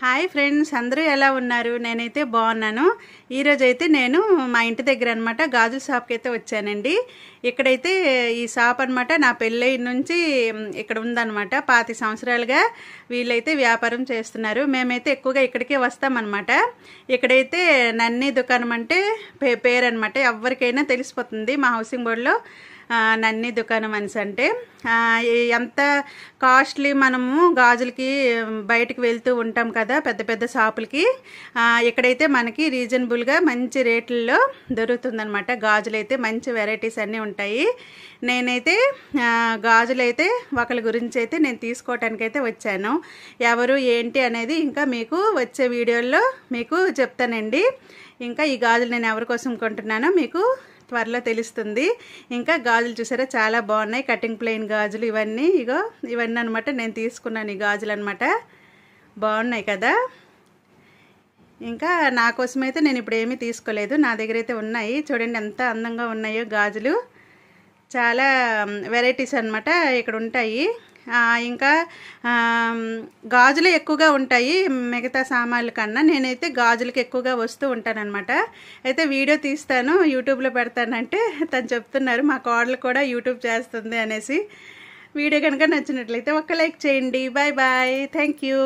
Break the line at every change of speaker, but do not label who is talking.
Hi friends, అందరూ ఎలా ఉన్నారు? నేనైతే బాగున్నాను. ఈరోజైతే నేను మా ఇంటి దగ్గర అనమాట గాజు షాప్కి అయితే వచ్చానండి. ఇక్కడైతే ఈ షాప్ అనమాట నా పెళ్ళైన నుంచి ఇక్కడ ఉందన్నమాట. 25 సంవత్సరాలుగా వీళ్ళైతే వ్యాపారం చేస్తున్నారు. మేమైతే ఎక్కువగా ఇక్కడికే వస్తామన్నమాట. ఇక్కడైతే నన్ని దుకాణం అంటే పేరు అనమాట. ఎవరికైనా తెలిసిపోతుంది మా హౌసింగ్ బోర్డులో నన్ని దుకాణం అనేసి. అంటే ఎంత కాస్ట్లీ మనము గాజులకి బయటకు వెళ్తూ ఉంటాం కదా పెద్ద పెద్ద షాపులకి, ఇక్కడైతే మనకి రీజనబుల్గా మంచి రేట్లలో దొరుకుతుందనమాట. గాజులు అయితే మంచి వెరైటీస్ అన్నీ ఉంటాయి. నేనైతే గాజులైతే ఒకరి గురించి అయితే నేను తీసుకోవటానికి అయితే వచ్చాను. ఎవరు ఏంటి అనేది ఇంకా మీకు వచ్చే వీడియోల్లో మీకు చెప్తానండి. ఇంకా ఈ గాజులు నేను ఎవరి కోసం కొంటున్నానో మీకు త్వరలో తెలుస్తుంది. ఇంకా గాజులు చూసారా, చాలా బాగున్నాయి. కటింగ్ ప్లెయిన్ గాజులు ఇవన్నీ ఇవన్నీ అనమాట నేను తీసుకున్నాను. ఈ గాజులు అనమాట బాగున్నాయి కదా. ఇంకా నా కోసం అయితే నేను ఇప్పుడు ఏమీ తీసుకోలేదు, నా దగ్గర అయితే ఉన్నాయి. చూడండి ఎంత అందంగా ఉన్నాయో గాజులు. చాలా వెరైటీస్ అనమాట ఇక్కడ ఉంటాయి. ఇంకా గాజులే ఎక్కువగా ఉంటాయి మిగతా సామాన్ల కన్నా. నేనైతే గాజులకి ఎక్కువగా వస్తూ ఉంటానన్నమాట. అయితే వీడియో తీస్తాను, యూట్యూబ్లో పెడతానంటే తను చెప్తున్నారు మా కోడలు కూడా యూట్యూబ్ చేస్తుంది అనేసి. వీడియో కనుక నచ్చినట్లయితే ఒక్క లైక్ చేయండి. Bye bye, thank you.